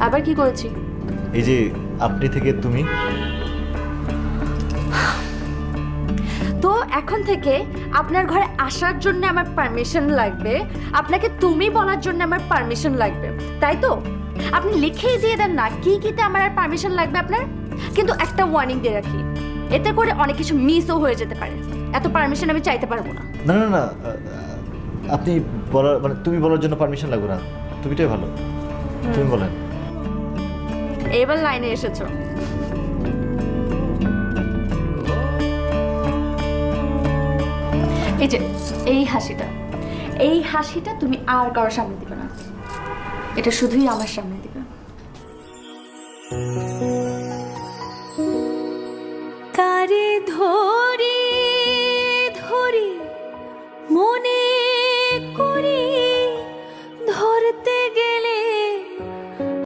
আবার কি করেছি? এই যে আপনি থেকে তুমি। তো এখন থেকে আপনার ঘরে আসার জন্য আমার পারমিশন লাগবে, আপনাকে তুমি বলার জন্য আমার পারমিশন লাগবে, তাই তো? আপনি লিখেই দিয়ে দেন না কি কিতে আমার আর পারমিশন লাগবে আপনার। কিন্তু একটা ওয়ার্নিং দিয়ে রাখি, এতে করে অনেক কিছু মিসও হয়ে যেতে পারে। এত পারমিশন আমি চাইতে পারবো না। না না না, আপনি বলার মানে তুমি বলার জন্য পারমিশন লাগবে না, তুমিটাই ভালো। তুমি বলেন। এবার লাইনে এসেছো। এই যে এই হাসিটা তুমি আর কারোর সামনে দিবে না, এটা শুধুই আমার সামনে দিবে। কারে ধো